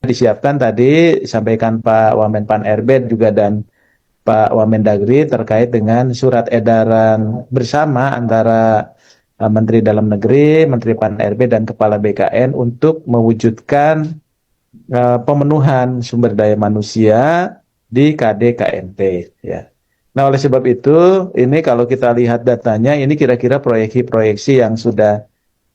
disiapkan tadi disampaikan Pak Wamenpan RB juga dan Pak Wamendagri terkait dengan surat edaran bersama antara Menteri Dalam Negeri, Menteri Pan RB dan Kepala BKN untuk mewujudkan pemenuhan sumber daya manusia di KD KMP ya. Nah, oleh sebab itu, ini kalau kita lihat datanya, ini kira-kira proyeksi-proyeksi yang sudah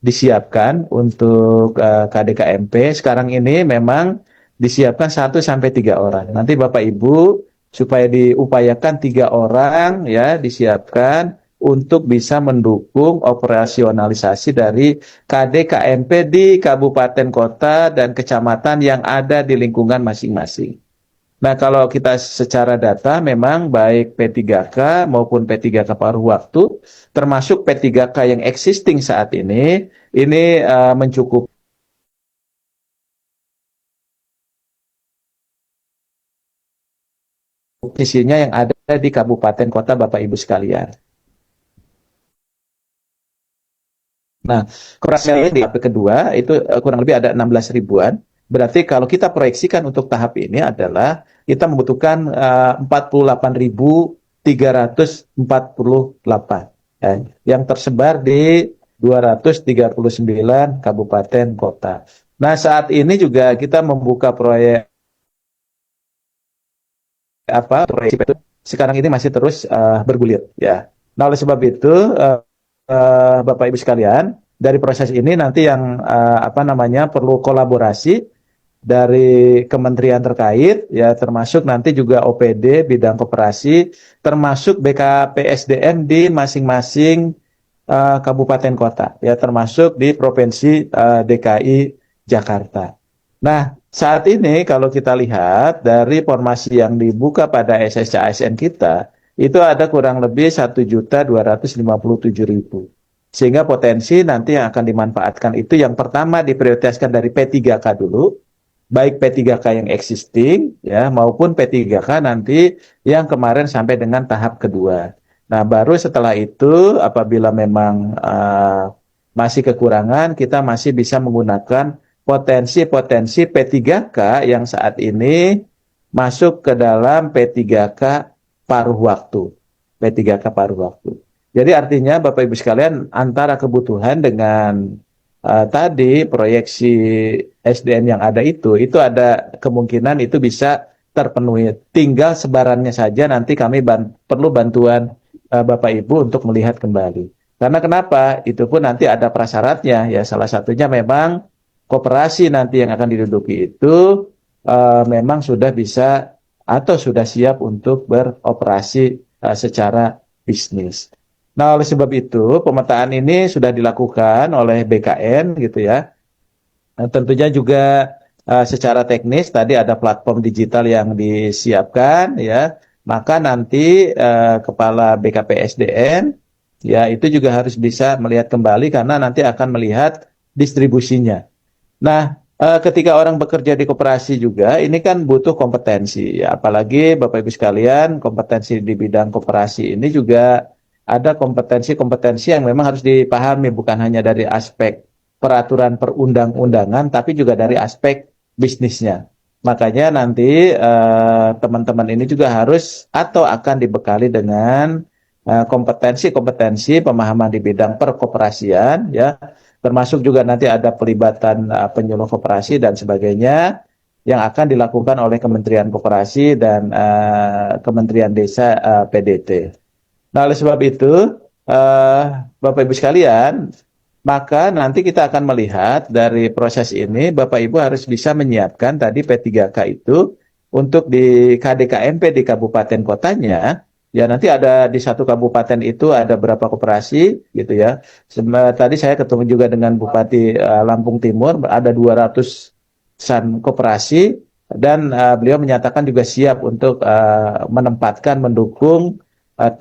disiapkan untuk KDKMP. Sekarang ini memang disiapkan 1 sampai 3 orang. Nanti Bapak Ibu supaya diupayakan 3 orang ya disiapkan untuk bisa mendukung operasionalisasi dari KDKMP di kabupaten kota dan kecamatan yang ada di lingkungan masing-masing. Nah, kalau kita secara data memang baik P3K maupun P3K paruh waktu, termasuk P3K yang existing saat ini mencukupi isinya yang ada di kabupaten kota Bapak Ibu sekalian. Nah, kurang lebih di tahap kedua itu kurang lebih ada 16 ribuan. Berarti kalau kita proyeksikan untuk tahap ini adalah kita membutuhkan 48.348 ya, yang tersebar di 239 kabupaten kota. Nah, saat ini juga kita membuka proyek proyek itu sekarang ini masih terus bergulir ya. Nah, oleh sebab itu Bapak Ibu sekalian, dari proses ini nanti yang perlu kolaborasi dari kementerian terkait ya termasuk nanti juga OPD bidang koperasi termasuk BKPSDM di masing-masing kabupaten kota ya termasuk di provinsi DKI Jakarta. Nah, saat ini kalau kita lihat dari formasi yang dibuka pada SSC ASN kita itu ada kurang lebih 1.257.000. Sehingga potensi nanti yang akan dimanfaatkan itu yang pertama diprioritaskan dari P3K dulu, baik P3K yang existing ya maupun P3K nanti yang kemarin sampai dengan tahap kedua. Nah, baru setelah itu apabila memang masih kekurangan, kita masih bisa menggunakan potensi-potensi P3K yang saat ini masuk ke dalam P3K paruh waktu. P3K paruh waktu. Jadi artinya Bapak Ibu sekalian antara kebutuhan dengan tadi proyeksi SDM yang ada itu ada kemungkinan itu bisa terpenuhi. Tinggal sebarannya saja nanti kami perlu bantuan Bapak Ibu untuk melihat kembali. Karena kenapa? Itu pun nanti ada prasyaratnya ya. Salah satunya memang koperasi nanti yang akan diduduki itu memang sudah bisa atau sudah siap untuk beroperasi secara bisnis. Nah, oleh sebab itu, pemetaan ini sudah dilakukan oleh BKN gitu ya. Nah, tentunya juga secara teknis tadi ada platform digital yang disiapkan ya. Maka nanti Kepala BKPSDM ya itu juga harus bisa melihat kembali karena nanti akan melihat distribusinya. Nah, ketika orang bekerja di koperasi juga, ini kan butuh kompetensi. Ya, apalagi Bapak Ibu sekalian, kompetensi di bidang koperasi ini juga ada kompetensi-kompetensi yang memang harus dipahami, bukan hanya dari aspek peraturan perundang-undangan, tapi juga dari aspek bisnisnya. Makanya nanti teman-teman ini juga harus atau akan dibekali dengan kompetensi-kompetensi pemahaman di bidang perkoperasian, ya termasuk juga nanti ada pelibatan penyuluh koperasi dan sebagainya yang akan dilakukan oleh Kementerian Koperasi dan Kementerian Desa PDT. Nah, oleh sebab itu, Bapak Ibu sekalian, maka nanti kita akan melihat dari proses ini, Bapak Ibu harus bisa menyiapkan tadi P3K itu untuk di KDKMP di kabupaten kotanya. Ya nanti ada di satu kabupaten itu ada berapa koperasi gitu ya. Tadi saya ketemu juga dengan Bupati Lampung Timur ada 200-an koperasi dan beliau menyatakan juga siap untuk menempatkan mendukung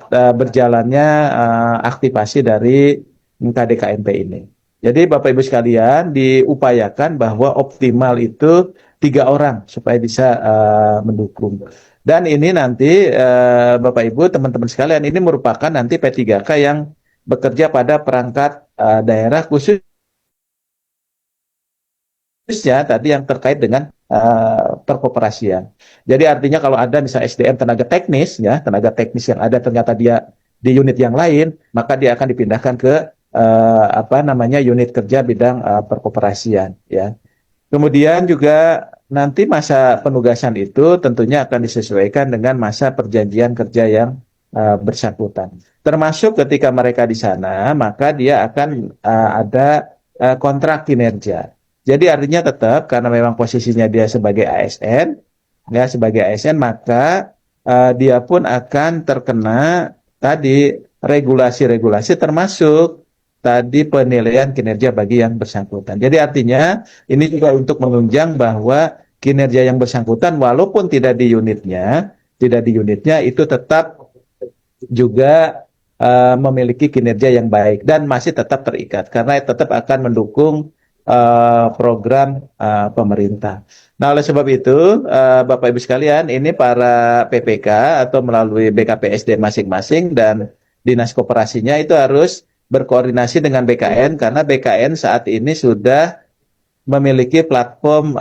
berjalannya aktivasi dari KDKMP ini. Jadi Bapak Ibu sekalian diupayakan bahwa optimal itu 3 orang supaya bisa mendukung. Dan ini nanti Bapak Ibu teman-teman sekalian ini merupakan nanti P3K yang bekerja pada perangkat daerah khususnya tadi yang terkait dengan perkoperasian. Jadi artinya kalau ada misalnya SDM tenaga teknis ya, tenaga teknis yang ada ternyata dia di unit yang lain, maka dia akan dipindahkan ke apa namanya unit kerja bidang perkoperasian ya. Kemudian juga nanti masa penugasan itu tentunya akan disesuaikan dengan masa perjanjian kerja yang bersangkutan. Termasuk ketika mereka di sana, maka dia akan ada kontrak kinerja. Jadi artinya tetap karena memang posisinya dia sebagai ASN, ya sebagai ASN maka dia pun akan terkena tadi regulasi-regulasi termasuk tadi penilaian kinerja bagi yang bersangkutan. Jadi artinya ini juga untuk menunjang bahwa kinerja yang bersangkutan walaupun tidak di unitnya itu tetap juga memiliki kinerja yang baik dan masih tetap terikat karena tetap akan mendukung program pemerintah. Nah, oleh sebab itu, Bapak Ibu sekalian, ini para PPK atau melalui BKPSD masing-masing dan dinas koperasinya itu harus berkoordinasi dengan BKN karena BKN saat ini sudah memiliki platform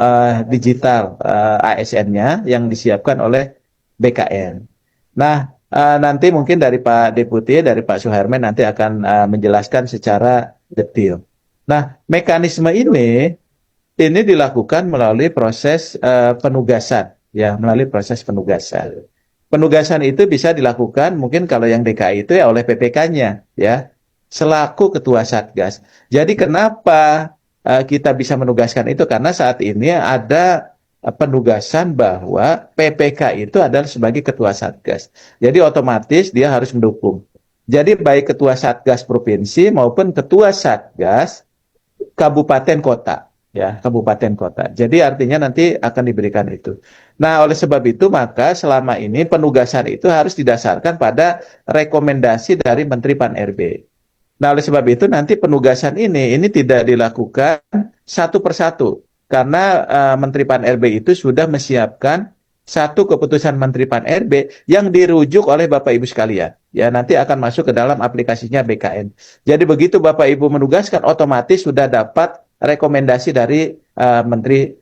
digital ASN-nya yang disiapkan oleh BKN. Nah, nanti mungkin dari Pak Deputi, dari Pak Suherman nanti akan menjelaskan secara detail. Nah, mekanisme ini dilakukan melalui proses penugasan, ya, melalui proses penugasan. Penugasan itu bisa dilakukan mungkin kalau yang DKI itu ya oleh PPK-nya, ya, selaku ketua Satgas. Jadi kenapa kita bisa menugaskan itu? Karena saat ini ada penugasan bahwa PPK itu adalah sebagai ketua Satgas. Jadi otomatis dia harus mendukung. Jadi baik ketua Satgas provinsi maupun ketua Satgas kabupaten kota, ya, kabupaten kota. Jadi artinya nanti akan diberikan itu. Nah, oleh sebab itu maka selama ini penugasan itu harus didasarkan pada rekomendasi dari Menteri Pan-RB. Nah, oleh sebab itu nanti penugasan ini tidak dilakukan satu persatu karena Menteri Pan-RB itu sudah menyiapkan satu keputusan Menteri Pan-RB yang dirujuk oleh Bapak Ibu sekalian. Ya, nanti akan masuk ke dalam aplikasinya BKN. Jadi begitu Bapak Ibu menugaskan otomatis sudah dapat rekomendasi dari Menteri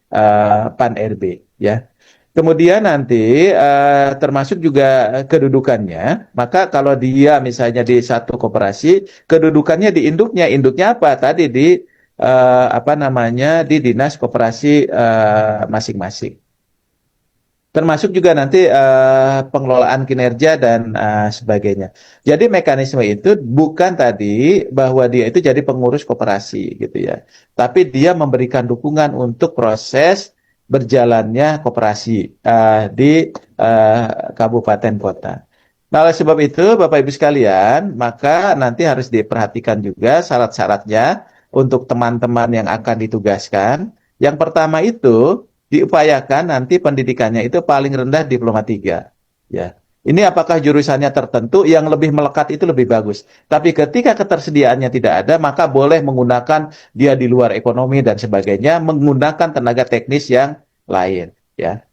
Pan-RB, ya. Kemudian nanti termasuk juga kedudukannya, maka kalau dia misalnya di satu koperasi, kedudukannya di induknya, induknya apa? Tadi di apa namanya di dinas koperasi masing-masing. Termasuk juga nanti pengelolaan kinerja dan sebagainya. Jadi mekanisme itu bukan tadi bahwa dia itu jadi pengurus koperasi gitu ya. Tapi dia memberikan dukungan untuk proses berjalannya koperasi di kabupaten kota. Nah, oleh sebab itu Bapak Ibu sekalian, maka nanti harus diperhatikan juga syarat-syaratnya untuk teman-teman yang akan ditugaskan. Yang pertama itu diupayakan nanti pendidikannya itu paling rendah diploma 3. Ya. Ini apakah jurusannya tertentu yang lebih melekat itu lebih bagus. Tapi ketika ketersediaannya tidak ada, maka boleh menggunakan dia di luar ekonomi dan sebagainya, menggunakan tenaga teknis yang lain. Ya.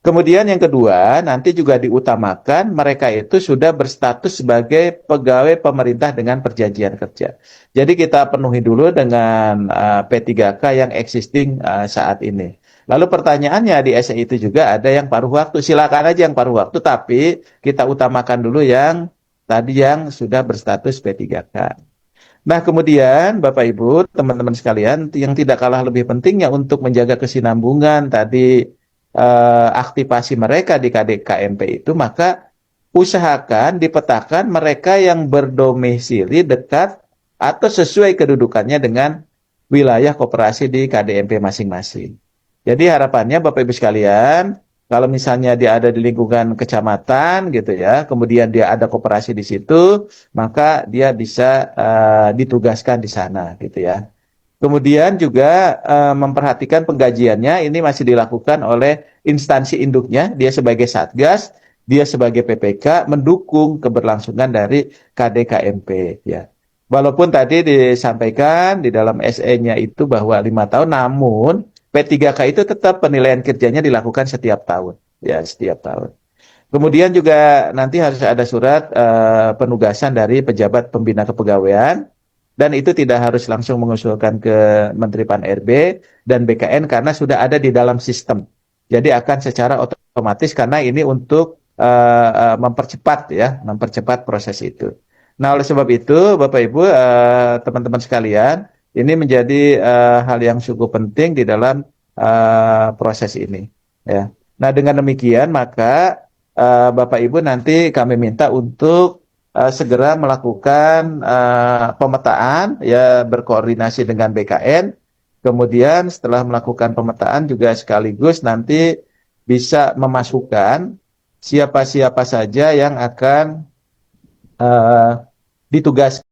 Kemudian yang kedua, nanti juga diutamakan mereka itu sudah berstatus sebagai pegawai pemerintah dengan perjanjian kerja. Jadi kita penuhi dulu dengan P3K yang existing saat ini. Lalu pertanyaannya di SE itu juga ada yang paruh waktu. Silakan aja yang paruh waktu, tapi kita utamakan dulu yang tadi yang sudah berstatus P3K. Nah, kemudian Bapak Ibu, teman-teman sekalian, yang tidak kalah lebih pentingnya untuk menjaga kesinambungan tadi aktivasi mereka di KDKMP itu, maka usahakan dipetakan mereka yang berdomisili dekat atau sesuai kedudukannya dengan wilayah koperasi di KDMP masing-masing. Jadi harapannya Bapak Ibu sekalian, kalau misalnya dia ada di lingkungan kecamatan gitu ya, kemudian dia ada koperasi di situ, maka dia bisa ditugaskan di sana gitu ya. Kemudian juga memperhatikan penggajiannya, ini masih dilakukan oleh instansi induknya, dia sebagai Satgas, dia sebagai PPK, mendukung keberlangsungan dari KDKMP. Ya. Walaupun tadi disampaikan di dalam SE-nya itu bahwa 5 tahun, namun P3K itu tetap penilaian kerjanya dilakukan setiap tahun. Ya, setiap tahun. Kemudian juga nanti harus ada surat penugasan dari pejabat pembina kepegawaian, dan itu tidak harus langsung mengusulkan ke Menteri Pan-RB dan BKN karena sudah ada di dalam sistem. Jadi akan secara otomatis karena ini untuk mempercepat ya, mempercepat proses itu. Nah, oleh sebab itu, Bapak Ibu, teman-teman sekalian, ini menjadi hal yang cukup penting di dalam proses ini. Ya. Nah, dengan demikian maka Bapak Ibu nanti kami minta untuk segera melakukan pemetaan, ya berkoordinasi dengan BKN. Kemudian setelah melakukan pemetaan juga sekaligus nanti bisa memasukkan siapa-siapa saja yang akan ditugaskan